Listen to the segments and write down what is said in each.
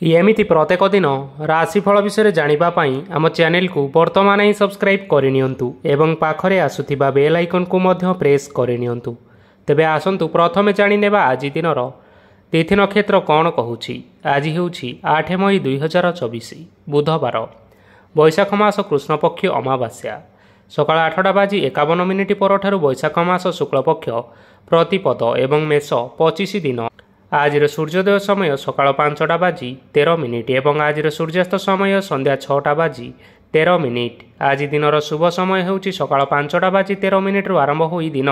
एमिति प्रत्येक दिन राशिफल विषय जानिबा पई आम चैनल को वर्तमान ही सब्सक्राइब करनियंतु एवं पाखरे आसुथिबा बेल आइकन को मध्य प्रेस करनियंतु। तेबे आसंतु प्रथमे जानि नेबा आज दिनर तिथि नक्षत्र कौन कहूछि। आज हेउछि 8 मई 2024 बुधवार, बैशाख मास कृष्ण पक्ष अमावास्या, सकाळ 8:51 परठारु बैशाख मास शुक्लपक्ष प्रतिपद एवं मेष 25 दिन। आज सूर्योदय समय सकाळ 5:13 एवं आज सूर्यास्त समय संध्या 6:13। आज दिनर शुभ समय हेउछि सकाळ 5:13 रु आरंभ होई दिन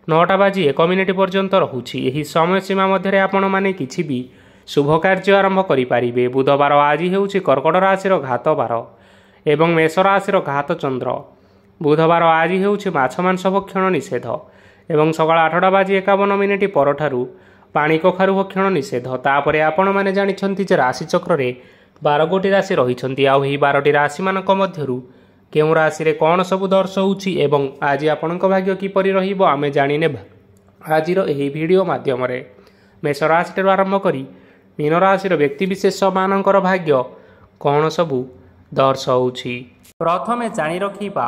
9:01 पर्यंत रहुछि। एही समय सीमा मध्य आपण माने किछि भी शुभ कार्य आरंभ करि पारिबे। बुधवार आज हेउछि कर्कट राशिर घात बार एवं मेष राशिर घात चंद्र। बुधवार आज हेउछि माछ मांस भक्षण निषेध एवं सकाळ 8:51 परठारु पाणी कखारु भक्षण निषेध। तापरे आपण माने जानिछंती जे राशि चक्र रे 12 गोटी राशि रहिछंती। आ एही 12टी राशि मानक मध्यरु केउ राशि रे कोन सब दर्शाउछि एवं आज आपणक भाग्य किपरि रहिबो आमे जानि नेबा आजिर एही वीडियो माध्यम रे। मेष राशि रे आरंभ करी मीन राशि रे व्यक्ति विशेष मानकर भाग्य कोन सब दर्शाउछि। प्रथमे जानि रखिबा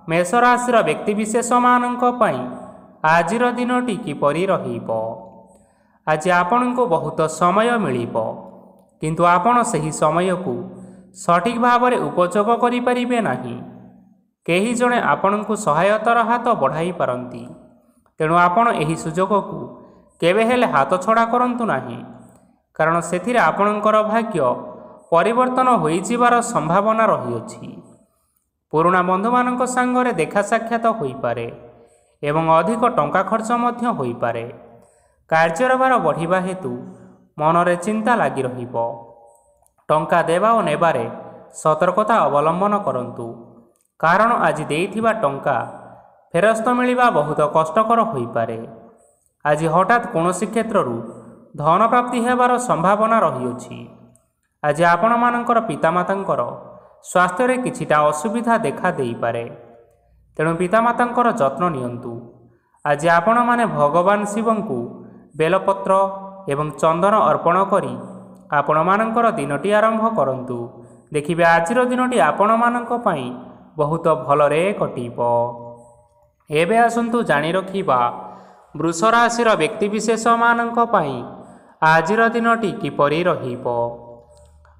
मेष राशि रे व्यक्ति विशेष मानक पई आजिर दिनटी किपरि रहिबो। आज आपण को बहुत समय मिलिबो, किंतु आपण सही समय को सठिक भाव में उपयोग करें नहीं। केही जणे आपण को सहायतार हाथ बढ़ाई पारंती, तेणु आपण एही सुजोग को केबे हेले हाथ छड़ा करंतु नहीं, कारण सेथिरे आपणकर भाग्य परिवर्तन होई जिबार संभावना रही अछि। पुराना बंधु मानक संगरे देखा साक्षात होई पारे एवं अधिक टंका खर्च मध्य होई पारे। कार्यर भार बढ़िबा हेतु मनरे चिंता लगी रहिबो। टंका देवा और नेबारे सतर्कता अवलंबन करंतु, कारण आज देइथिबा टंका फेरस्त मिलिबा बहुत कष्टकर होई पारे। आज हठात कोनोसी क्षेत्ररु धन प्राप्ति हेबार संभावना रही अछि। आज आपण मानकर पितामातांकर स्वास्थ्य रे किछिटा असुविधा देखा देई पारे, तेणु पितामातांकर जत्न नियंतु। आज आपण माने भगवान शिवंकु बेलपत्र एवं चंदन अर्पण करी आपण मानकर दिनटी आरंभ करंतु। देखिबे आजिर दिनटी आपण मानक पई बहुत भलरे कटिबो। एबे आसंतु जानि रखिबा वृष राशिर व्यक्ति विशेष मानक पई आजिर दिनटी किपरि रहिबो।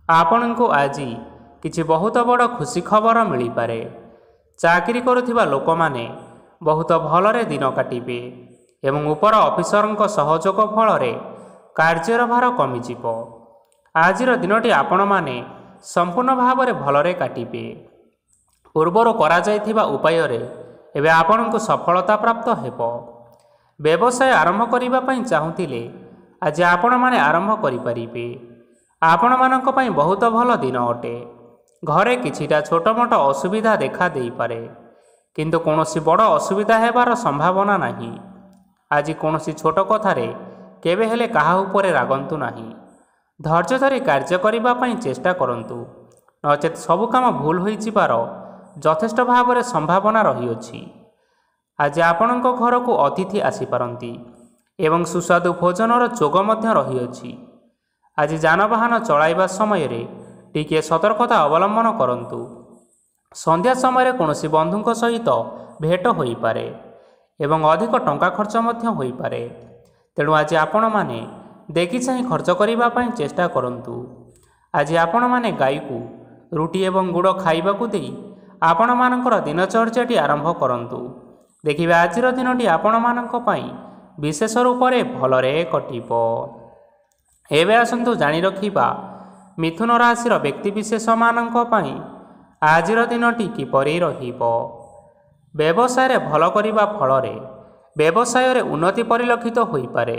आपणको आजि किछि बहुत बड़ खुशी खबर मिली पारे। चाकरी करुथिबा लोक माने बहुत भलरे दिन काटिबे एवं उपर ऑफिसरଙ୍କ सहयोग फल कार्यर भार कमिजिब। आजिर दिनटी आपण माने संपूर्ण भाव में भलरे काटिबे। पूर्वर करा जायथिबा उपाय रे एबे आपणको सफलता प्राप्त हेबो। व्यवसाय आरंभ करिबा पई चाहुतिले आज आपण माने आरंभ करि परिबे। आपण मानक पई बहुत भल दिन अटे। घरे किछिटा छोट मोट असुविधा देखा देई पारे, किंतु कोनोसी बड़ असुविधा हेबार संभावना नाही। आज कोनोसी छोट कथारे केबे हेले काहा उपरे रागंतु नाही। धैर्य धरी कार्य करिबा पई चेष्टा करंतु, नचेत सबु काम भूल होई जिबार यथेष्ट भाव में संभावना रही अछि। आज आपणक घर को अतिथि आसी पारंती एवं सुस्वादु भोजनर जोग मध्य रही अछि। आज जानवाहन चलाइबा समय रे टिके सतर्कता अवलंबन करंतु। संध्या समय कोनोसी बंधुक सहित भेट होई पारे एवं अधिक टंका खर्च मध्य होई पारे, तेणु आज आपण माने देखि चाहि खर्च करिबा पई चेष्टा करंतु। आज आपण माने गाई को रुटी एवं गुड़ खाइबा को देई आपण मानकर दिनचर्याटी आरंभ करंतु। देखिबे आजिर दिनटी आपण मानक पई विशेष रूप रे भलरे कटिबो। एबे आसंतु जानि रखिबा मिथुन राशिर व्यक्ति विशेष मानक पई आजिर दिनटी किपरि रहिबो। व्यवसाय रे भल करिबा फल रे व्यवसाय रे उन्नति परिलक्षित होई पारे।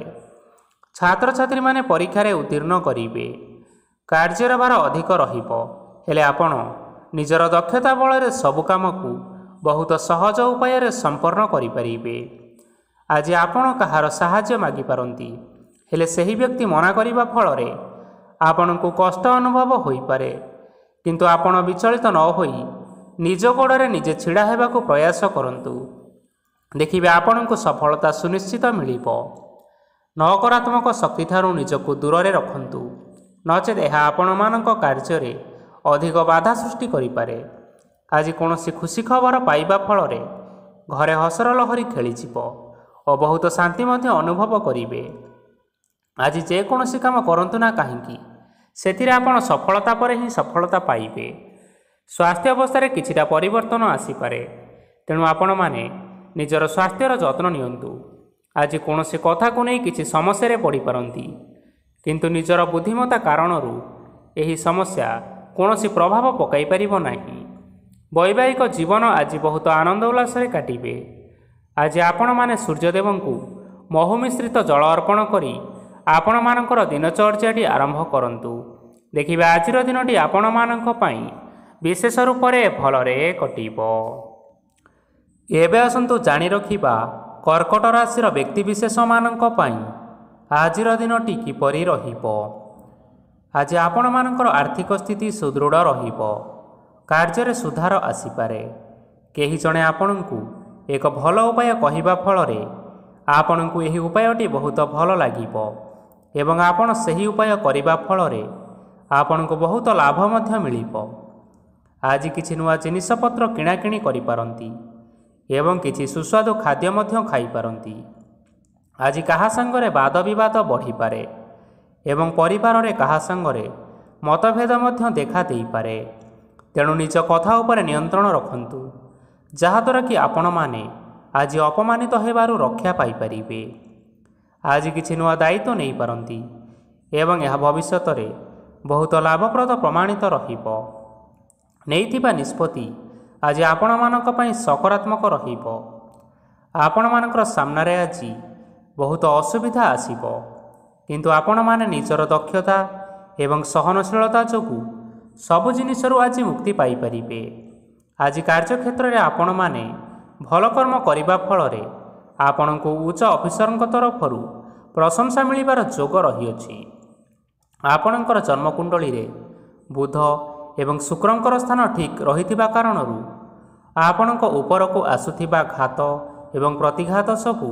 छात्र छात्री माने परीक्षा रे उत्तीर्ण करिवे। कार्यर भार अधिक रहिबो, हेले आपण निजर दक्षता बल रे सब काम को बहुत सहज उपाय रे संपूर्ण करि परिबे। आज आपण कहार सहाय्य मागी पारंती, हेले सही व्यक्ति मना करिबा फल रे आपण को कष्ट अनुभव होई पारे, किंतु आपण विचलित न होई निज गोड़े निजे छिड़ा हेबा को प्रयास करंतु। देखिबे आपण को सफलता सुनिश्चित मिलिबो। नकारात्मक शक्ति ठारू निजको दूर रे रखंतु। ନଚେତ୍ ଏହା ଆପଣମାନଙ୍କ କାର୍ଯ୍ୟରେ ଅଧିକ ବାଧା ସୃଷ୍ଟି କରିପାରେ। ଆଜି କୌଣସି ଖୁସି ଖବର ପାଇବା ଫଳରେ ଘରେ ହସର ଲହରୀ ଖେଳିଯିବ ଓ ବହୁତ ଶାନ୍ତି ମଧ୍ୟ ଅନୁଭବ କରିବେ। ଆଜି ଯେକୌଣସି କାମ କରନ୍ତୁ ନା କାହିଁକି ସେଥିରେ ଆପଣ ସଫଳତା ପରେ ହିଁ ସଫଳତା ପାଇବେ। ସ୍ୱାସ୍ଥ୍ୟ ଅବସ୍ଥାରେ କିଛିଟା ପରିବର୍ତ୍ତନ ଆସିପାରେ, ତେଣୁ ଆପଣମାନେ ନିଜର ସ୍ୱାସ୍ଥ୍ୟର ଯତ୍ନ ନିଅନ୍ତୁ। ଆଜି କୌଣସି କଥାକୁ ନେଇ କିଛି ସମସ୍ୟାରେ ପଡ଼ିପାରନ୍ତି, କିନ୍ତୁ ନିଜର ବୁଦ୍ଧିମତ୍ତା କାରଣରୁ ଏହି ସମସ୍ୟା କୌଣସି ପ୍ରଭାବ ପକାଇ ପାରିବ ନାହିଁ। ବୈବାହିକ ଜୀବନ ଆଜି ବହୁତ ଆନନ୍ଦ ଉଲ୍ଲାସରେ କାଟିବେ। ଆଜି ଆପଣମାନେ ସୂର୍ଯ୍ୟଦେବଙ୍କୁ ମହୁ ମିଶ୍ରିତ ଜଳ ଅର୍ପଣ କରି ଆପଣମାନଙ୍କର ଦିନଚର୍ଯ୍ୟାଟି ଆରମ୍ଭ କରନ୍ତୁ। ଦେଖିବେ ଆଜିର ଦିନଟି ଆପଣମାନଙ୍କ ପାଇଁ ବିଶେଷ ରୂପରେ ଭଲରେ କଟିବ। ଏବେ ଆସନ୍ତୁ ଜାଣି ରଖିବା କର୍କଟ ରାଶିର ବ୍ୟକ୍ତିବିଶେଷମାନଙ୍କ ପାଇଁ ଆଜିର ଦିନଟି କିପରି ରହିବ। ଆଜି ଆପଣମାନଙ୍କର ଆର୍ଥିକ ସ୍ଥିତି ସୁଦୃଢ଼ ରହିବ। କାର୍ଯ୍ୟରେ ସୁଧାର ଆସିପାରେ। କେହି ଜଣେ ଆପଣଙ୍କୁ ଏକ ଭଲ ଉପାୟ କହିବା ଫଳରେ ଆପଣଙ୍କୁ ଏହି ଉପାୟଟି ବହୁତ ଭଲ ଲାଗିବ ଏବଂ ଆପଣ ସେହି ଉପାୟ କରିବା ଫଳରେ ଆପଣଙ୍କୁ ବହୁତ ଲାଭ ମଧ୍ୟ ମିଳିବ। ଆଜି କିଛି ନୂଆ ଜିନିଷପତ୍ର କିଣାକିଣି କରିପାରନ୍ତି ଏବଂ କିଛି ସୁସ୍ୱାଦୁ ଖାଦ୍ୟ ମଧ୍ୟ ଖାଇପାରନ୍ତି। ଆଜି କାହା ସାଙ୍ଗରେ ବାଦ ବିବାଦ ବଢ଼ିପାରେ ଏବଂ ପରିବାରରେ କାହା ସାଙ୍ଗରେ ମତଭେଦ ମଧ୍ୟ ଦେଖା ଦେଇପାରେ। ତେଣୁ ନିଜ କଥା ଉପରେ ନିୟନ୍ତ୍ରଣ ରଖନ୍ତୁ, ଯାହାଦ୍ୱାରା କି ଆପଣମାନେ ଆଜି ଅପମାନିତ ହେବାରୁ ରକ୍ଷା ପାଇପାରିବେ। ଆଜି କିଛି ନୂଆ ଦାୟିତ୍ୱ ନେଇପାରନ୍ତି ଏବଂ ଏହା ଭବିଷ୍ୟତରେ ବହୁତ ଲାଭପ୍ରଦ ପ୍ରମାଣିତ ରହିବ। ନେଇଥିବା ନିଷ୍ପତ୍ତି ଆଜି ଆପଣମାନଙ୍କ ପାଇଁ ସକାରାତ୍ମକ ରହିବ। ଆପଣମାନଙ୍କର ସାମ୍ନାରେ ଆଜି ବହୁତ ଅସୁବିଧା ଆସିବ, କିନ୍ତୁ ଆପଣମାନେ ନିଜର ଦକ୍ଷତା ଏବଂ ସହନଶୀଳତା ଯୋଗୁଁ ସବୁ ଜିନିଷରୁ ଆଜି ମୁକ୍ତି ପାଇପାରିବେ। ଆଜି କାର୍ଯ୍ୟକ୍ଷେତ୍ରରେ ଆପଣମାନେ ଭଲ କର୍ମ କରିବା ଫଳରେ ଆପଣଙ୍କୁ ଉଚ୍ଚ ଅଫିସରଙ୍କ ତରଫରୁ ପ୍ରଶଂସା ମିଳିବାର ଯୋଗ ରହିଅଛି। ଆପଣଙ୍କର ଜନ୍ମକୁଣ୍ଡଳୀରେ ବୁଧ ଏବଂ ଶୁକ୍ରଙ୍କର ସ୍ଥାନ ଠିକ୍ ରହିଥିବା କାରଣରୁ ଆପଣଙ୍କ ଉପରକୁ ଆସୁଥିବା ଘାତ ଏବଂ ପ୍ରତିଘାତ ସବୁ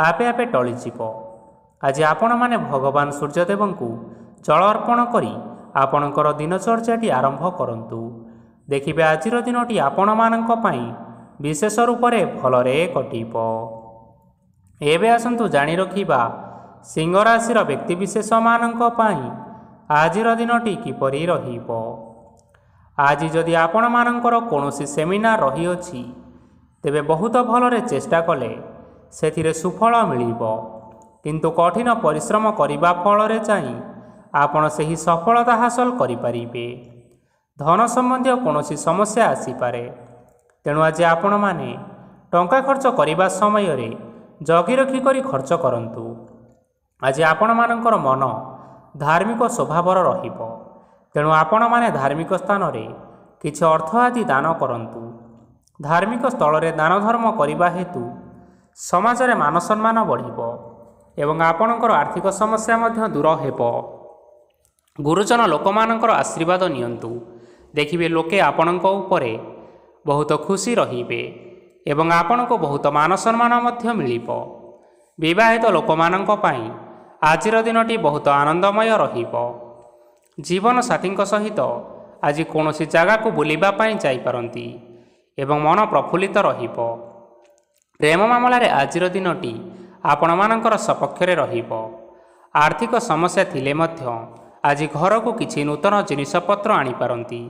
ଆପେ ଆପେ ଟଳିଯିବ। ଆଜି ଆପଣମାନେ ଭଗବାନ ସୂର୍ଯ୍ୟଦେବଙ୍କୁ ଜଳ ଅର୍ପଣ କରି ଆପଣଙ୍କର ଦିନଚର୍ଯ୍ୟାଟି ଆରମ୍ଭ କରନ୍ତୁ। ଦେଖିବେ ଆଜିର ଦିନଟି ଆପଣମାନଙ୍କ ପାଇଁ ବିଶେଷ ରୂପରେ ଭଲରେ କଟିବ। ଏବେ ଆସନ୍ତୁ ଜାଣି ରଖିବା ସିଂହ ରାଶିର ବ୍ୟକ୍ତିବିଶେଷମାନଙ୍କ ପାଇଁ ଆଜିର ଦିନଟି କିପରି ରହିବ। ଆଜି ଯଦି ଆପଣମାନଙ୍କର କୌଣସି ସେମିନାର ରହିଅଛି, ତେବେ ବହୁତ ଭଲରେ ଚେଷ୍ଟା କଲେ ସେଥିରେ ସୁଫଳ ମିଳିବ, କିନ୍ତୁ କଠିନ ପରିଶ୍ରମ କରିବା ଫଳରେ ଯାଇ ଆପଣ ସେହି ସଫଳତା ହାସଲ କରିପାରିବେ। ଧନ ସମ୍ବନ୍ଧୀୟ କୌଣସି ସମସ୍ୟା ଆସିପାରେ, ତେଣୁ ଆଜି ଆପଣମାନେ ଟଙ୍କା ଖର୍ଚ୍ଚ କରିବା ସମୟରେ ଜଗି ରଖି କରି ଖର୍ଚ୍ଚ କରନ୍ତୁ। ଆଜି ଆପଣମାନଙ୍କର ମନ ଧାର୍ମିକ ସ୍ୱଭାବର ରହିବ, ତେଣୁ ଆପଣମାନେ ଧାର୍ମିକ ସ୍ଥାନରେ କିଛି ଅର୍ଥ ଆଦି ଦାନ କରନ୍ତୁ। ଧାର୍ମିକ ସ୍ଥଳରେ ଦାନ ଧର୍ମ କରିବା ହେତୁ ସମାଜରେ ମାନ ସମ୍ମାନ ବଢ଼ିବ ଏବଂ ଆପଣଙ୍କର ଆର୍ଥିକ ସମସ୍ୟା ମଧ୍ୟ ଦୂର ହେବ। ଗୁରୁଜନ ଲୋକମାନଙ୍କର ଆଶୀର୍ବାଦ ନିଅନ୍ତୁ। ଦେଖିବେ ଲୋକେ ଆପଣଙ୍କ ଉପରେ ବହୁତ ଖୁସି ରହିବେ ଏବଂ ଆପଣଙ୍କୁ ବହୁତ ମାନ ସମ୍ମାନ ମଧ୍ୟ ମିଳିବ। ବିବାହିତ ଲୋକମାନଙ୍କ ପାଇଁ ଆଜିର ଦିନଟି ବହୁତ ଆନନ୍ଦମୟ ରହିବ। ଜୀବନସାଥୀଙ୍କ ସହିତ ଆଜି କୌଣସି ଜାଗାକୁ ବୁଲିବା ପାଇଁ ଯାଇପାରନ୍ତି ଏବଂ ମନ ପ୍ରଫୁଲ୍ଲିତ ରହିବ। ପ୍ରେମ ମାମଲାରେ ଆଜିର ଦିନଟି ଆପଣମାନଙ୍କର ସପକ୍ଷରେ ରହିବ। ଆର୍ଥିକ ସମସ୍ୟା ଥିଲେ ମଧ୍ୟ ଆଜି ଘରକୁ କିଛି ନୂତନ ଜିନିଷପତ୍ର ଆଣିପାରନ୍ତି।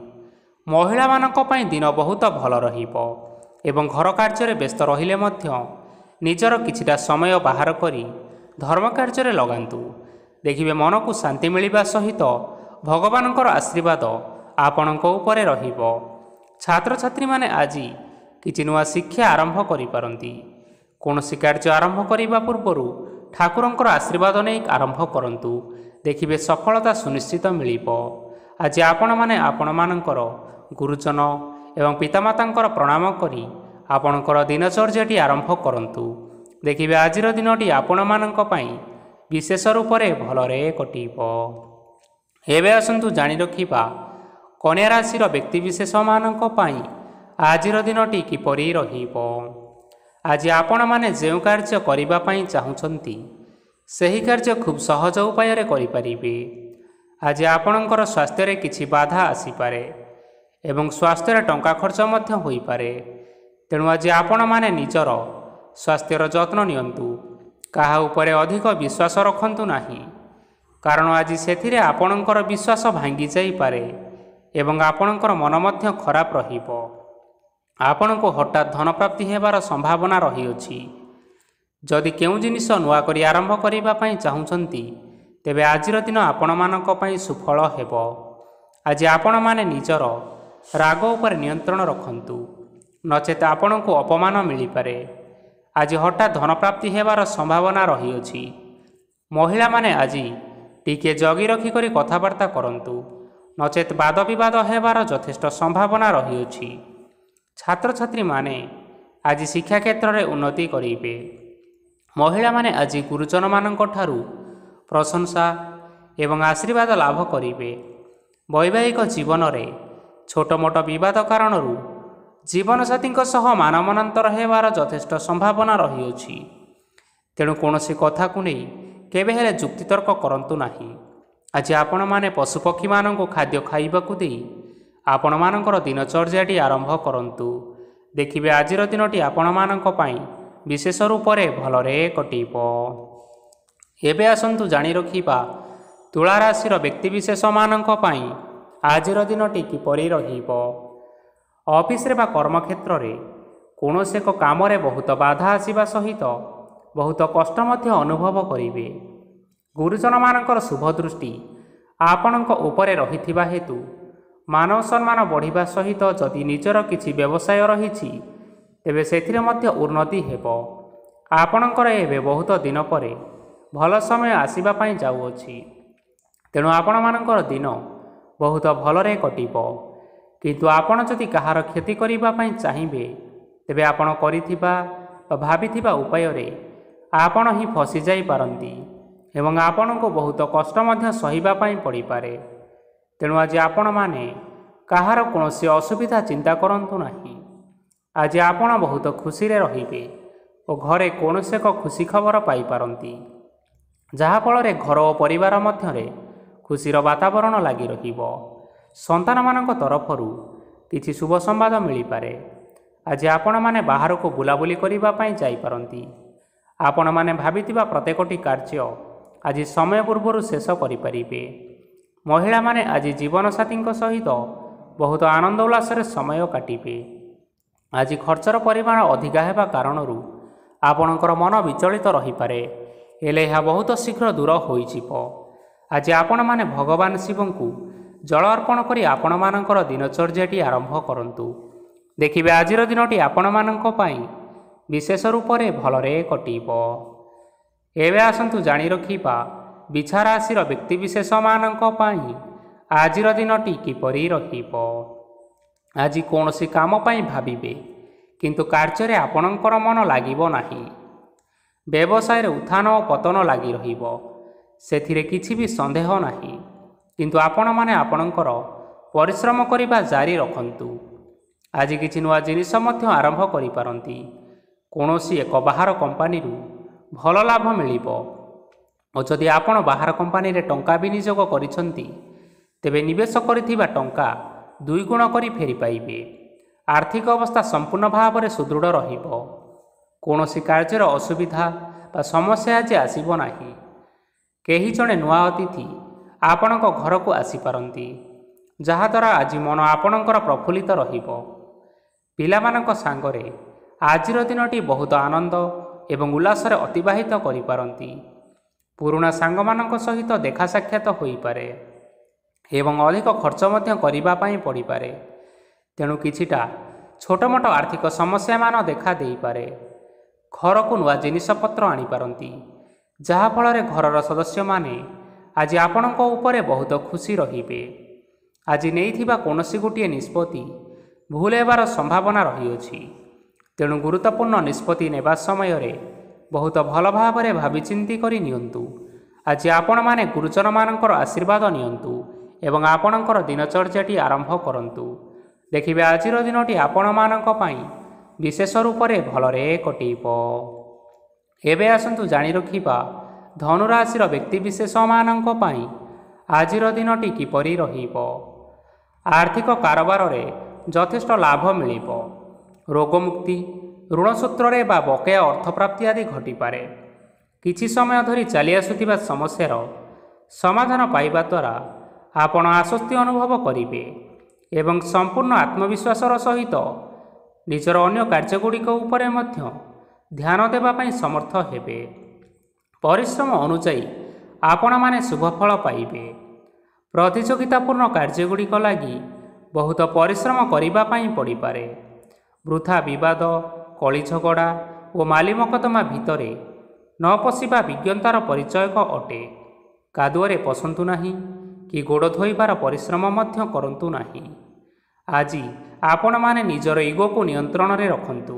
ମହିଳାମାନଙ୍କ ପାଇଁ ଦିନ ବହୁତ ଭଲ ରହିବ ଏବଂ ଘର କାର୍ଯ୍ୟରେ ବ୍ୟସ୍ତ ରହିଲେ ମଧ୍ୟ ନିଜର କିଛିଟା ସମୟ ବାହାର କରି ଧର୍ମ କାର୍ଯ୍ୟରେ ଲଗାନ୍ତୁ। ଦେଖିବେ ମନକୁ ଶାନ୍ତି ମିଳିବା ସହିତ ଭଗବାନଙ୍କର ଆଶୀର୍ବାଦ ଆପଣଙ୍କ ଉପରେ ରହିବ। ଛାତ୍ରଛାତ୍ରୀମାନେ ଆଜି କିଛି ନୂଆ ଶିକ୍ଷା ଆରମ୍ଭ କରିପାରନ୍ତି। କୌଣସି କାର୍ଯ୍ୟ ଆରମ୍ଭ କରିବା ପୂର୍ବରୁ ଠାକୁରଙ୍କର ଆଶୀର୍ବାଦ ନେଇ ଆରମ୍ଭ କରନ୍ତୁ। ଦେଖିବେ ସଫଳତା ସୁନିଶ୍ଚିତ ମିଳିବ। ଆଜି ଆପଣମାନେ ଆପଣମାନଙ୍କର ଗୁରୁଜନ ଏବଂ ପିତାମାତାଙ୍କର ପ୍ରଣାମ କରି ଆପଣଙ୍କର ଦିନଚର୍ଯ୍ୟାଟି ଆରମ୍ଭ କରନ୍ତୁ। ଦେଖିବେ ଆଜିର ଦିନଟି ଆପଣମାନଙ୍କ ପାଇଁ ବିଶେଷ ରୂପରେ ଭଲରେ କଟିବ। ଏବେ ଆସନ୍ତୁ ଜାଣି ରଖିବା କନ୍ୟା ରାଶିର ବ୍ୟକ୍ତିବିଶେଷମାନଙ୍କ ପାଇଁ ଆଜିର ଦିନଟି କିପରି ରହିବ। ଆଜି ଆପଣମାନେ ଯେଉଁ କାର୍ଯ୍ୟ କରିବା ପାଇଁ ଚାହୁଁଛନ୍ତି ସେହି କାର୍ଯ୍ୟ ଖୁବ୍ ସହଜ ଉପାୟରେ କରିପାରିବେ। ଆଜି ଆପଣଙ୍କର ସ୍ୱାସ୍ଥ୍ୟରେ କିଛି ବାଧା ଆସିପାରେ ଏବଂ ସ୍ୱାସ୍ଥ୍ୟରେ ଟଙ୍କା ଖର୍ଚ୍ଚ ମଧ୍ୟ ହୋଇପାରେ। ତେଣୁ ଆଜି ଆପଣମାନେ ନିଜର ସ୍ୱାସ୍ଥ୍ୟର ଯତ୍ନ ନିଅନ୍ତୁ। କାହା ଉପରେ ଅଧିକ ବିଶ୍ୱାସ ରଖନ୍ତୁ ନାହିଁ, କାରଣ ଆଜି ସେଥିରେ ଆପଣଙ୍କର ବିଶ୍ୱାସ ଭାଙ୍ଗି ଯାଇପାରେ ଏବଂ ଆପଣଙ୍କର ମନ ମଧ୍ୟ ଖରାପ ରହିବ। ଆପଣଙ୍କୁ ହଠାତ୍ ଧନପ୍ରାପ୍ତି ହେବାର ସମ୍ଭାବନା ରହିଅଛି। ଯଦି କେଉଁ ଜିନିଷ ନୂଆ କରି ଆରମ୍ଭ କରିବା ପାଇଁ ଚାହୁଁଛନ୍ତି, ତେବେ ଆଜିର ଦିନ ଆପଣମାନଙ୍କ ପାଇଁ ସୁଫଳ ହେବ। ଆଜି ଆପଣମାନେ ନିଜର ରାଗ ଉପରେ ନିୟନ୍ତ୍ରଣ ରଖନ୍ତୁ, ନଚେତ୍ ଆପଣଙ୍କୁ ଅପମାନ ମିଳିପାରେ। ଆଜି ହଠାତ୍ ଧନପ୍ରାପ୍ତି ହେବାର ସମ୍ଭାବନା ରହିଅଛି। ମହିଳାମାନେ ଆଜି ଟିକିଏ ଜଗି ରଖିକରି କଥାବାର୍ତ୍ତା କରନ୍ତୁ, ନଚେତ୍ ବାଦବିବାଦ ହେବାର ଯଥେଷ୍ଟ ସମ୍ଭାବନା ରହିଅଛି। ଛାତ୍ରଛାତ୍ରୀମାନେ ଆଜି ଶିକ୍ଷା କ୍ଷେତ୍ରରେ ଉନ୍ନତି କରିବେ। ମହିଳାମାନେ ଆଜି ଗୁରୁଜନମାନଙ୍କ ଠାରୁ ପ୍ରଶଂସା ଏବଂ ଆଶୀର୍ବାଦ ଲାଭ କରିବେ। ବୈବାହିକ ଜୀବନରେ ଛୋଟ ମୋଟ ବିବାଦ କାରଣରୁ ଜୀବନସାଥୀଙ୍କ ସହ ମାନମନାନ୍ତର ହେବାର ଯଥେଷ୍ଟ ସମ୍ଭାବନା ରହିଅଛି। ତେଣୁ କୌଣସି କଥାକୁ ନେଇ କେବେ ହେଲେ ଯୁକ୍ତିତର୍କ କରନ୍ତୁ ନାହିଁ। ଆଜି ଆପଣମାନେ ପଶୁପକ୍ଷୀମାନଙ୍କୁ ଖାଦ୍ୟ ଖାଇବାକୁ ଦେଇ ଆପଣମାନଙ୍କର ଦିନଚର୍ଯ୍ୟାଟି ଆରମ୍ଭ କରନ୍ତୁ। ଦେଖିବେ ଆଜିର ଦିନଟି ଆପଣମାନଙ୍କ ପାଇଁ ବିଶେଷ ରୂପରେ ଭଲରେ କଟିବ। ଏବେ ଆସନ୍ତୁ ଜାଣି ରଖିବା ତୁଳା ରାଶିର ବ୍ୟକ୍ତିବିଶେଷମାନଙ୍କ ପାଇଁ ଆଜିର ଦିନଟି କିପରି ରହିବ। ଅଫିସରେ ବା କର୍ମକ୍ଷେତ୍ରରେ କୌଣସି ଏକ କାମରେ ବହୁତ ବାଧା ଆସିବା ସହିତ ବହୁତ କଷ୍ଟ ମଧ୍ୟ ଅନୁଭବ କରିବେ। ଗୁରୁଜନମାନଙ୍କର ଶୁଭ ଦୃଷ୍ଟି ଆପଣଙ୍କ ଉପରେ ରହିଥିବା ହେତୁ ମାନବ ସମ୍ମାନ ବଢ଼ିବା ସହିତ ଯଦି ନିଜର କିଛି ବ୍ୟବସାୟ ରହିଛି, ତେବେ ସେଥିରେ ମଧ୍ୟ ଉନ୍ନତି ହେବ। ଆପଣଙ୍କର ଏବେ ବହୁତ ଦିନ ପରେ ଭଲ ସମୟ ଆସିବା ପାଇଁ ଯାଉଅଛି। ତେଣୁ ଆପଣମାନଙ୍କର ଦିନ ବହୁତ ଭଲରେ କଟିବ। କିନ୍ତୁ ଆପଣ ଯଦି କାହାର କ୍ଷତି କରିବା ପାଇଁ ଚାହିଁବେ, ତେବେ ଆପଣ କରିଥିବା ବା ଭାବିଥିବା ଉପାୟରେ ଆପଣ ହିଁ ଫସିଯାଇପାରନ୍ତି ଏବଂ ଆପଣଙ୍କୁ ବହୁତ କଷ୍ଟ ମଧ୍ୟ ସହିବା ପାଇଁ ପଡ଼ିପାରେ। ତେଣୁ ଆଜି ଆପଣମାନେ କାହାର କୌଣସି ଅସୁବିଧା ଚିନ୍ତା କରନ୍ତୁ ନାହିଁ। ଆଜି ଆପଣ ବହୁତ ଖୁସିରେ ରହିବେ ଓ ଘରେ କୌଣସି ଏକ ଖୁସି ଖବର ପାଇପାରନ୍ତି, ଯାହାଫଳରେ ଘର ଓ ପରିବାର ମଧ୍ୟରେ ଖୁସିର ବାତାବରଣ ଲାଗି ରହିବ। ସନ୍ତାନମାନଙ୍କ ତରଫରୁ କିଛି ଶୁଭ ସମ୍ବାଦ ମିଳିପାରେ। ଆଜି ଆପଣମାନେ ବାହାରକୁ ବୁଲାବୁଲି କରିବା ପାଇଁ ଯାଇପାରନ୍ତି। ଆପଣମାନେ ଭାବିଥିବା ପ୍ରତ୍ୟେକଟି କାର୍ଯ୍ୟ ଆଜି ସମୟ ପୂର୍ବରୁ ଶେଷ କରିପାରିବେ। ମହିଳାମାନେ ଆଜି ଜୀବନସାଥୀଙ୍କ ସହିତ ବହୁତ ଆନନ୍ଦ ଉଲ୍ଲାସରେ ସମୟ କାଟିବେ। ଆଜି ଖର୍ଚ୍ଚର ପରିମାଣ ଅଧିକା ହେବା କାରଣରୁ ଆପଣଙ୍କର ମନ ବିଚଳିତ ରହିପାରେ, ହେଲେ ଏହା ବହୁତ ଶୀଘ୍ର ଦୂର ହୋଇଯିବ। ଆଜି ଆପଣମାନେ ଭଗବାନ ଶିବଙ୍କୁ ଜଳ ଅର୍ପଣ କରି ଆପଣମାନଙ୍କର ଦିନଚର୍ଯ୍ୟାଟି ଆରମ୍ଭ କରନ୍ତୁ। ଦେଖିବେ ଆଜିର ଦିନଟି ଆପଣମାନଙ୍କ ପାଇଁ ବିଶେଷ ରୂପରେ ଭଲରେ କଟିବ। ଏବେ ଆସନ୍ତୁ ଜାଣି ରଖିବା ବିଛା ରାଶିର ବ୍ୟକ୍ତିବିଶେଷମାନଙ୍କ ପାଇଁ ଆଜିର ଦିନଟି କିପରି ରହିବ। ଆଜି କୌଣସି କାମ ପାଇଁ ଭାବିବେ, କିନ୍ତୁ କାର୍ଯ୍ୟରେ ଆପଣଙ୍କର ମନ ଲାଗିବ ନାହିଁ। ବ୍ୟବସାୟରେ ଉତ୍ଥାନ ଓ ପତନ ଲାଗି ରହିବ, ସେଥିରେ କିଛି ବି ସନ୍ଦେହ ନାହିଁ। କିନ୍ତୁ ଆପଣମାନେ ଆପଣଙ୍କର ପରିଶ୍ରମ କରିବା ଜାରି ରଖନ୍ତୁ। ଆଜି କିଛି ନୂଆ ଜିନିଷ ମଧ୍ୟ ଆରମ୍ଭ କରିପାରନ୍ତି। କୌଣସି ଏକ ବାହାର କମ୍ପାନୀରୁ ଭଲ ଲାଭ ମିଳିବ ଓ ଯଦି ଆପଣ ବାହାର କମ୍ପାନୀରେ ଟଙ୍କା ବିନିଯୋଗ କରିଛନ୍ତି, ତେବେ ନିବେଶ କରିଥିବା ଟଙ୍କା ଦୁଇଗୁଣ କରି ଫେରି ପାଇବେ। ଆର୍ଥିକ ଅବସ୍ଥା ସମ୍ପୂର୍ଣ୍ଣ ଭାବରେ ସୁଦୃଢ଼ ରହିବ। କୌଣସି କାର୍ଯ୍ୟର ଅସୁବିଧା ବା ସମସ୍ୟା ଆଜି ଆସିବ ନାହିଁ। କେହି ଜଣେ ନୂଆ ଅତିଥି ଆପଣଙ୍କ ଘରକୁ ଆସିପାରନ୍ତି, ଯାହାଦ୍ୱାରା ଆଜି ମନ ଆପଣଙ୍କର ପ୍ରଫୁଲ୍ଲିତ ରହିବ। ପିଲାମାନଙ୍କ ସାଙ୍ଗରେ ଆଜିର ଦିନଟି ବହୁତ ଆନନ୍ଦ ଏବଂ ଉଲ୍ଲାସରେ ଅତିବାହିତ କରିପାରନ୍ତି। ପୁରୁଣା ସାଙ୍ଗମାନଙ୍କ ସହିତ ଦେଖା ସାକ୍ଷାତ ହୋଇପାରେ ଏବଂ ଅଧିକ ଖର୍ଚ୍ଚ ମଧ୍ୟ କରିବା ପାଇଁ ପଡ଼ିପାରେ। ତେଣୁ କିଛିଟା ଛୋଟ ମୋଟ ଆର୍ଥିକ ସମସ୍ୟାମାନ ଦେଖା ଦେଇପାରେ। ଘରକୁ ନୂଆ ଜିନିଷପତ୍ର ଆଣିପାରନ୍ତି, ଯାହାଫଳରେ ଘରର ସଦସ୍ୟମାନେ ଆଜି ଆପଣଙ୍କ ଉପରେ ବହୁତ ଖୁସି ରହିବେ। ଆଜି ନେଇଥିବା କୌଣସି ଗୋଟିଏ ନିଷ୍ପତ୍ତି ଭୁଲ ହେବାର ସମ୍ଭାବନା ରହିଅଛି। ତେଣୁ ଗୁରୁତ୍ୱପୂର୍ଣ୍ଣ ନିଷ୍ପତ୍ତି ନେବା ସମୟରେ ବହୁତ ଭଲ ଭାବରେ ଭାବିଚିନ୍ତି କରି ନିଅନ୍ତୁ। ଆଜି ଆପଣମାନେ ଗୁରୁଜନମାନଙ୍କର ଆଶୀର୍ବାଦ ନିଅନ୍ତୁ ଏବଂ ଆପଣଙ୍କର ଦିନଚର୍ଯ୍ୟାଟି ଆରମ୍ଭ କରନ୍ତୁ। ଦେଖିବେ ଆଜିର ଦିନଟି ଆପଣମାନଙ୍କ ପାଇଁ ବିଶେଷ ରୂପରେ ଭଲରେ କଟିବ। ଏବେ ଆସନ୍ତୁ ଜାଣି ରଖିବା ଧନୁରାଶିର ବ୍ୟକ୍ତିବିଶେଷମାନଙ୍କ ପାଇଁ ଆଜିର ଦିନଟି କିପରି ରହିବ। ଆର୍ଥିକ କାରବାରରେ ଯଥେଷ୍ଟ ଲାଭ ମିଳିବ। ରୋଗମୁକ୍ତି, ଋଣ ସୂତ୍ରରେ ବା ବକେୟା ଅର୍ଥପ୍ରାପ୍ତି ଆଦି ଘଟିପାରେ। କିଛି ସମୟ ଧରି ଚାଲି ଆସୁଥିବା ସମସ୍ୟାର ସମାଧାନ ପାଇବା ଦ୍ୱାରା ଆପଣ ଆଶ୍ୱସ୍ତି ଅନୁଭବ କରିବେ ଏବଂ ସମ୍ପୂର୍ଣ୍ଣ ଆତ୍ମବିଶ୍ୱାସର ସହିତ ନିଜର ଅନ୍ୟ କାର୍ଯ୍ୟଗୁଡ଼ିକ ଉପରେ ମଧ୍ୟ ଧ୍ୟାନ ଦେବା ପାଇଁ ସମର୍ଥ ହେବେ। ପରିଶ୍ରମ ଅନୁଯାୟୀ ଆପଣମାନେ ଶୁଭଫଳ ପାଇବେ। ପ୍ରତିଯୋଗିତାପୂର୍ଣ୍ଣ କାର୍ଯ୍ୟଗୁଡ଼ିକ ଲାଗି ବହୁତ ପରିଶ୍ରମ କରିବା ପାଇଁ ପଡ଼ିପାରେ। ବୃଥା ବିବାଦ, କଳିଝଗଡ଼ା ଓ ମାଲି ମକଦ୍ଦମା ଭିତରେ ନ ପଶିବା ବିଜ୍ଞତାର ପରିଚୟକ ଅଟେ। କାଦୁଅରେ ପଶନ୍ତୁ ନାହିଁ କି ଗୋଡ଼ ଧୋଇବାର ପରିଶ୍ରମ ମଧ୍ୟ କରନ୍ତୁ ନାହିଁ। ଆଜି ଆପଣମାନେ ନିଜର ଇଗୋକୁ ନିୟନ୍ତ୍ରଣରେ ରଖନ୍ତୁ।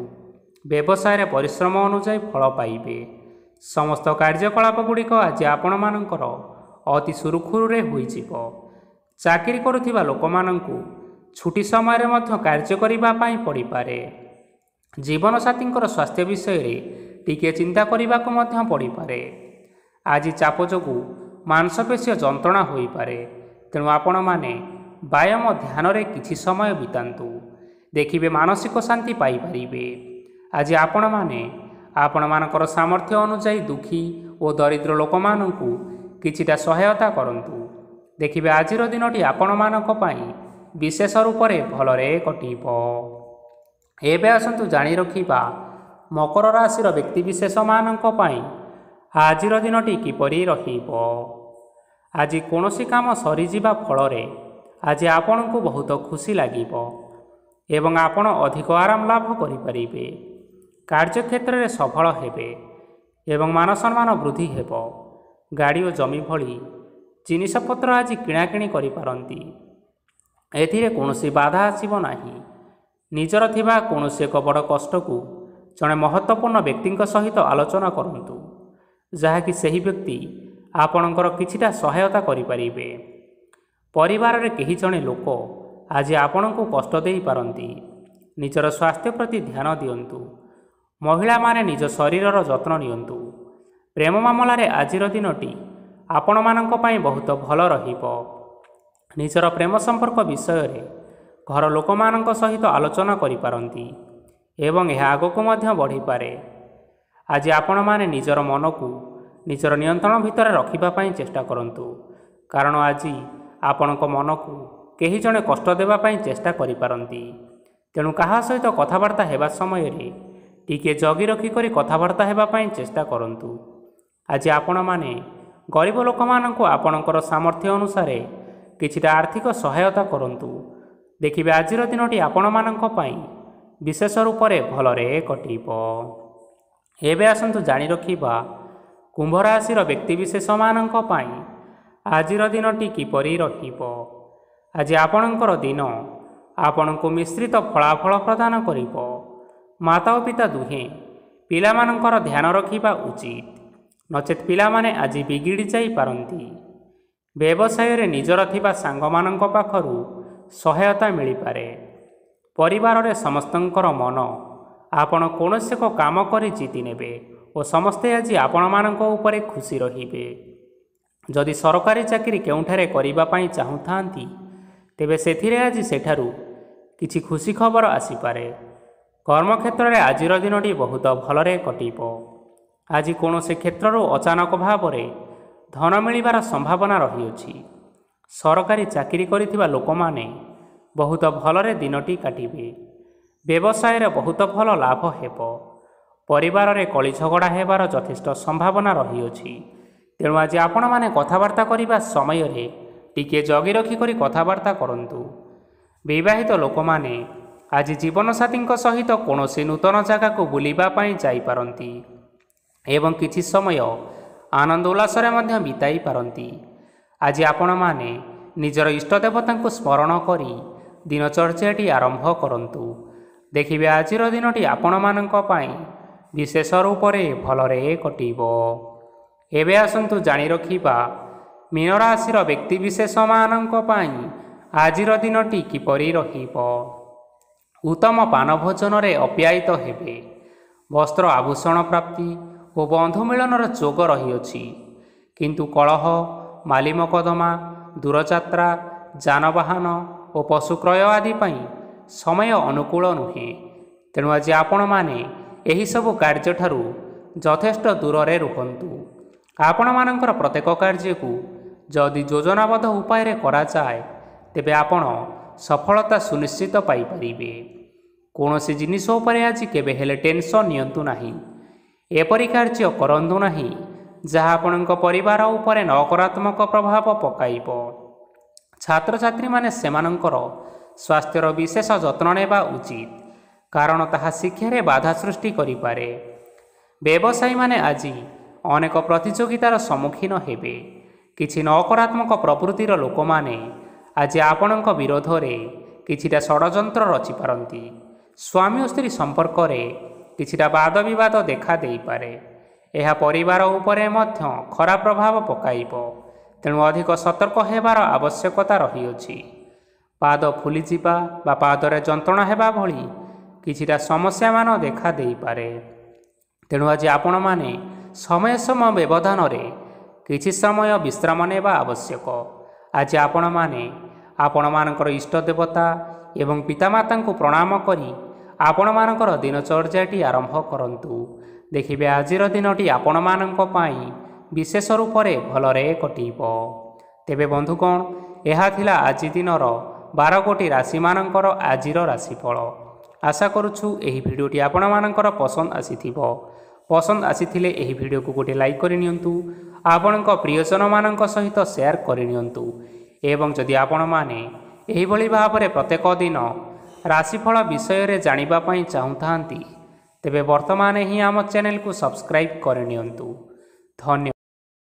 ବ୍ୟବସାୟରେ ପରିଶ୍ରମ ଅନୁଯାୟୀ ଫଳ ପାଇବେ। ସମସ୍ତ କାର୍ଯ୍ୟକଳାପଗୁଡ଼ିକ ଆଜି ଆପଣମାନଙ୍କର ଅତି ସୁରୁଖୁରୁରେ ହୋଇଯିବ। ଚାକିରି କରୁଥିବା ଲୋକମାନଙ୍କୁ ଛୁଟି ସମୟରେ ମଧ୍ୟ କାର୍ଯ୍ୟ କରିବା ପାଇଁ ପଡ଼ିପାରେ। ଜୀବନସାଥୀଙ୍କର ସ୍ୱାସ୍ଥ୍ୟ ବିଷୟରେ ଟିକିଏ ଚିନ୍ତା କରିବାକୁ ମଧ୍ୟ ପଡ଼ିପାରେ। ଆଜି ଚାପ ଯୋଗୁଁ ମାଂସପେଶୀୟ ଯନ୍ତ୍ରଣା ହୋଇପାରେ, ତେଣୁ ଆପଣମାନେ ବ୍ୟାୟାମ ଧ୍ୟାନରେ କିଛି ସମୟ ବିତାନ୍ତୁ। ଦେଖିବେ ମାନସିକ ଶାନ୍ତି ପାଇପାରିବେ। ଆଜି ଆପଣମାନେ ଆପଣମାନଙ୍କର ସାମର୍ଥ୍ୟ ଅନୁଯାୟୀ ଦୁଃଖୀ ଓ ଦରିଦ୍ର ଲୋକମାନଙ୍କୁ କିଛିଟା ସହାୟତା କରନ୍ତୁ। ଦେଖିବେ ଆଜିର ଦିନଟି ଆପଣମାନଙ୍କ ପାଇଁ ବିଶେଷ ରୂପରେ ଭଲରେ କଟିବ। ଏବେ ଆସନ୍ତୁ ଜାଣି ରଖିବା ମକର ରାଶିର ବ୍ୟକ୍ତିବିଶେଷମାନଙ୍କ ପାଇଁ ଆଜିର ଦିନଟି କିପରି ରହିବ। ଆଜି କୌଣସି କାମ ସରିଯିବା ଫଳରେ ଆଜି ଆପଣଙ୍କୁ ବହୁତ ଖୁସି ଲାଗିବ ଏବଂ ଆପଣ ଅଧିକ ଆରାମ ଲାଭ କରିପାରିବେ। କାର୍ଯ୍ୟକ୍ଷେତ୍ରରେ ସଫଳ ହେବେ ଏବଂ ମାନସମ୍ମାନ ବୃଦ୍ଧି ହେବ। ଗାଡ଼ି ଓ ଜମି ଭଳି ଜିନିଷପତ୍ର ଆଜି କିଣାକିଣି କରିପାରନ୍ତି। ଏଥିରେ କୌଣସି ବାଧା ଆସିବ ନାହିଁ। ନିଜର ଥିବା କୌଣସି ଏକ ବଡ଼ କଷ୍ଟକୁ ଜଣେ ମହତ୍ତ୍ୱପୂର୍ଣ୍ଣ ବ୍ୟକ୍ତିଙ୍କ ସହିତ ଆଲୋଚନା କରନ୍ତୁ, ଯାହାକି ସେହି ବ୍ୟକ୍ତି ଆପଣଙ୍କର କିଛିଟା ସହାୟତା କରିପାରିବେ। ପରିବାରରେ କେହି ଜଣେ ଲୋକ ଆଜି ଆପଣଙ୍କୁ କଷ୍ଟ ଦେଇପାରନ୍ତି। ନିଜର ସ୍ୱାସ୍ଥ୍ୟ ପ୍ରତି ଧ୍ୟାନ ଦିଅନ୍ତୁ। ମହିଳାମାନେ ନିଜ ଶରୀରର ଯତ୍ନ ନିଅନ୍ତୁ। ପ୍ରେମ ମାମଲାରେ ଆଜିର ଦିନଟି ଆପଣମାନଙ୍କ ପାଇଁ ବହୁତ ଭଲ ରହିବ। ନିଜର ପ୍ରେମ ସମ୍ପର୍କ ବିଷୟରେ ଘର ଲୋକମାନଙ୍କ ସହିତ ଆଲୋଚନା କରିପାରନ୍ତି ଏବଂ ଏହା ଆଗକୁ ମଧ୍ୟ ବଢ଼ିପାରେ। ଆଜି ଆପଣମାନେ ନିଜର ମନକୁ ନିଜର ନିୟନ୍ତ୍ରଣ ଭିତରେ ରଖିବା ପାଇଁ ଚେଷ୍ଟା କରନ୍ତୁ, କାରଣ ଆଜି ଆପଣଙ୍କ ମନକୁ କେହି ଜଣେ କଷ୍ଟ ଦେବା ପାଇଁ ଚେଷ୍ଟା କରିପାରନ୍ତି। ତେଣୁ କାହା ସହିତ କଥାବାର୍ତ୍ତା ହେବା ସମୟରେ ଟିକିଏ ଜଗି ରଖିକରି କଥାବାର୍ତ୍ତା ହେବା ପାଇଁ ଚେଷ୍ଟା କରନ୍ତୁ। ଆଜି ଆପଣମାନେ ଗରିବ ଲୋକମାନଙ୍କୁ ଆପଣଙ୍କର ସାମର୍ଥ୍ୟ ଅନୁସାରେ କିଛିଟା ଆର୍ଥିକ ସହାୟତା କରନ୍ତୁ। ଦେଖିବେ ଆଜିର ଦିନଟି ଆପଣମାନଙ୍କ ପାଇଁ ବିଶେଷ ରୂପରେ ଭଲରେ କଟିବ। ଏବେ ଆସନ୍ତୁ ଜାଣି ରଖିବା କୁମ୍ଭ ରାଶିର ବ୍ୟକ୍ତିବିଶେଷମାନଙ୍କ ପାଇଁ ଆଜିର ଦିନଟି କିପରି ରହିବ। ଆଜି ଆପଣଙ୍କର ଦିନ ଆପଣଙ୍କୁ ମିଶ୍ରିତ ଫଳାଫଳ ପ୍ରଦାନ କରିବ। ମାତା ଓ ପିତା ଦୁହେଁ ପିଲାମାନଙ୍କର ଧ୍ୟାନ ରଖିବା ଉଚିତ, ନଚେତ୍ ପିଲାମାନେ ଆଜି ବିଗିଡ଼ି ଯାଇପାରନ୍ତି। ବ୍ୟବସାୟରେ ନିଜର ଥିବା ସାଙ୍ଗମାନଙ୍କ ପାଖରୁ ସହାୟତା ମିଳିପାରେ। ପରିବାରରେ ସମସ୍ତଙ୍କର ମନ ଆପଣ କୌଣସି ଏକ କାମ କରି ଜିତି ନେବେ ଓ ସମସ୍ତେ ଆଜି ଆପଣମାନଙ୍କ ଉପରେ ଖୁସି ରହିବେ। ଯଦି ସରକାରୀ ଚାକିରି କେଉଁଠାରେ କରିବା ପାଇଁ ଚାହୁଁଥାନ୍ତି, ତେବେ ସେଥିରେ ଆଜି ସେଠାରୁ କିଛି ଖୁସି ଖବର ଆସିପାରେ। କର୍ମକ୍ଷେତ୍ରରେ ଆଜିର ଦିନଟି ବହୁତ ଭଲରେ କଟିବ। ଆଜି କୌଣସି କ୍ଷେତ୍ରରୁ ଅଚାନକ ଭାବରେ ଧନ ମିଳିବାର ସମ୍ଭାବନା ରହିଅଛି। ସରକାରୀ ଚାକିରି କରିଥିବା ଲୋକମାନେ ବହୁତ ଭଲରେ ଦିନଟି କାଟିବେ। ବ୍ୟବସାୟରେ ବହୁତ ଭଲ ଲାଭ ହେବ। ପରିବାରରେ କଳିଝଗଡ଼ା ହେବାର ଯଥେଷ୍ଟ ସମ୍ଭାବନା ରହିଅଛି। ତେଣୁ ଆଜି ଆପଣମାନେ କଥାବାର୍ତ୍ତା କରିବା ସମୟରେ ଟିକିଏ ଜଗି ରଖିକରି କଥାବାର୍ତ୍ତା କରନ୍ତୁ। ବିବାହିତ ଲୋକମାନେ ଆଜି ଜୀବନସାଥୀଙ୍କ ସହିତ କୌଣସି ନୂତନ ଜାଗାକୁ ବୁଲିବା ପାଇଁ ଯାଇପାରନ୍ତି ଏବଂ କିଛି ସମୟ ଆନନ୍ଦ ଉଲ୍ଲାସରେ ମଧ୍ୟ ବିତାଇ ପାରନ୍ତି। ଆଜି ଆପଣମାନେ ନିଜର ଇଷ୍ଟଦେବତାଙ୍କୁ ସ୍ମରଣ କରି ଦିନଚର୍ଯ୍ୟାଟି ଆରମ୍ଭ କରନ୍ତୁ। ଦେଖିବେ ଆଜିର ଦିନଟି ଆପଣମାନଙ୍କ ପାଇଁ ବିଶେଷ ରୂପରେ ଭଲରେ କଟିବ। ଏବେ ଆସନ୍ତୁ ଜାଣି ରଖିବା ମୀନ ରାଶିର ବ୍ୟକ୍ତିବିଶେଷମାନଙ୍କ ପାଇଁ ଆଜିର ଦିନଟି କିପରି ରହିବ। ଉତ୍ତମ ପାନ ଭୋଜନରେ ଅପ୍ୟାୟିତ ହେବେ। ବସ୍ତ୍ର ଆଭୂଷଣ ପ୍ରାପ୍ତି ଓ ବନ୍ଧୁ ମିଳନର ଯୋଗ ରହିଅଛି। କିନ୍ତୁ କଳହ, ମାଲି ମକଦ୍ଦମା ଦୂରଯାତ୍ରା, ଯାନବାହନ ଓ ପଶୁ କ୍ରୟ ଆଦି ପାଇଁ ସମୟ ଅନୁକୂଳ ନୁହେଁ। ତେଣୁ ଆଜି ଆପଣମାନେ ଏହିସବୁ କାର୍ଯ୍ୟଠାରୁ ଯଥେଷ୍ଟ ଦୂରରେ ରୁହନ୍ତୁ। ଆପଣମାନଙ୍କର ପ୍ରତ୍ୟେକ କାର୍ଯ୍ୟକୁ ଯଦି ଯୋଜନାବଦ୍ଧ ଉପାୟରେ କରାଯାଏ ତେବେ ଆପଣ ସଫଳତା ସୁନିଶ୍ଚିତ ପାଇପାରିବେ। କୌଣସି ଜିନିଷ ଉପରେ ଆଜି କେବେ ହେଲେ ଟେନସନ୍ ନିଅନ୍ତୁ ନାହିଁ। ଏପରି କାର୍ଯ୍ୟ କରନ୍ତୁ ନାହିଁ ଯାହା ଆପଣଙ୍କ ପରିବାର ଉପରେ ନକାରାତ୍ମକ ପ୍ରଭାବ ପକାଇବ। ଛାତ୍ରଛାତ୍ରୀମାନେ ସେମାନଙ୍କର ସ୍ୱାସ୍ଥ୍ୟର ବିଶେଷ ଯତ୍ନ ନେବା ଉଚିତ, କାରଣ ତାହା ଶିକ୍ଷାରେ ବାଧା ସୃଷ୍ଟି କରିପାରେ। ବ୍ୟବସାୟୀମାନେ ଆଜି ଅନେକ ପ୍ରତିଯୋଗିତାର ସମ୍ମୁଖୀନ ହେବେ। କିଛି ନକାରାତ୍ମକ ପ୍ରକୃତିର ଲୋକମାନେ ଆଜି ଆପଣଙ୍କ ବିରୋଧରେ କିଛିଟା ଷଡ଼ଯନ୍ତ୍ର ରଚିପାରନ୍ତି। ସ୍ୱାମୀ ଓ ସ୍ତ୍ରୀ ସମ୍ପର୍କରେ କିଛିଟା ବାଦବିବାଦ ଦେଖା ଦେଇପାରେ। ଏହା ପରିବାର ଉପରେ ମଧ୍ୟ ଖରାପ ପ୍ରଭାବ ପକାଇବ। ତେଣୁ ଅଧିକ ସତର୍କ ହେବାର ଆବଶ୍ୟକତା ରହିଅଛି। ପାଦ ଫୁଲିଯିବା ବା ପାଦରେ ଯନ୍ତ୍ରଣା ହେବା ଭଳି କିଛିଟା ସମସ୍ୟାମାନ ଦେଖା ଦେଇପାରେ। ତେଣୁ ଆଜି ଆପଣମାନେ ସମୟ ସମୟ ବ୍ୟବଧାନରେ କିଛି ସମୟ ବିଶ୍ରାମ ନେବା ଆବଶ୍ୟକ। ଆଜି ଆପଣମାନେ ଆପଣମାନଙ୍କର ଇଷ୍ଟ ଦେବତା ଏବଂ ପିତାମାତାଙ୍କୁ ପ୍ରଣାମ କରି ଆପଣମାନଙ୍କର ଦିନଚର୍ଯ୍ୟାଟି ଆରମ୍ଭ କରନ୍ତୁ। ଦେଖିବେ ଆଜିର ଦିନଟି ଆପଣମାନଙ୍କ ପାଇଁ ବିଶେଷ ରୂପରେ ଭଲରେ କଟିବ। ତେବେ ବନ୍ଧୁଗଣ, ଏହା ଥିଲା ଆଜି ଦିନର 12ଗୋଟି ରାଶିମାନଙ୍କର ଆଜିର ରାଶିଫଳ। ଆଶା କରୁଛୁ ଏହି ଭିଡ଼ିଓଟି ଆପଣମାନଙ୍କର ପସନ୍ଦ ଆସିଥିବ। ପସନ୍ଦ ଆସିଥିଲେ ଏହି ଭିଡ଼ିଓକୁ ଗୋଟିଏ ଲାଇକ୍ କରିନିଅନ୍ତୁ। ଆପଣଙ୍କ ପ୍ରିୟଜନମାନଙ୍କ ସହିତ ସେୟାର କରିନିଅନ୍ତୁ। ଏବଂ ଯଦି ଆପଣମାନେ ଏହିଭଳି ଭାବରେ ପ୍ରତ୍ୟେକ ଦିନ ରାଶିଫଳ ବିଷୟରେ ଜାଣିବା ପାଇଁ ଚାହୁଁଥାନ୍ତି ତେବେ ବର୍ତ୍ତମାନ ହିଁ ଆମ ଚ୍ୟାନେଲକୁ ସବସ୍କ୍ରାଇବ୍ କରିନିଅନ୍ତୁ। ଧନ୍ୟବାଦ।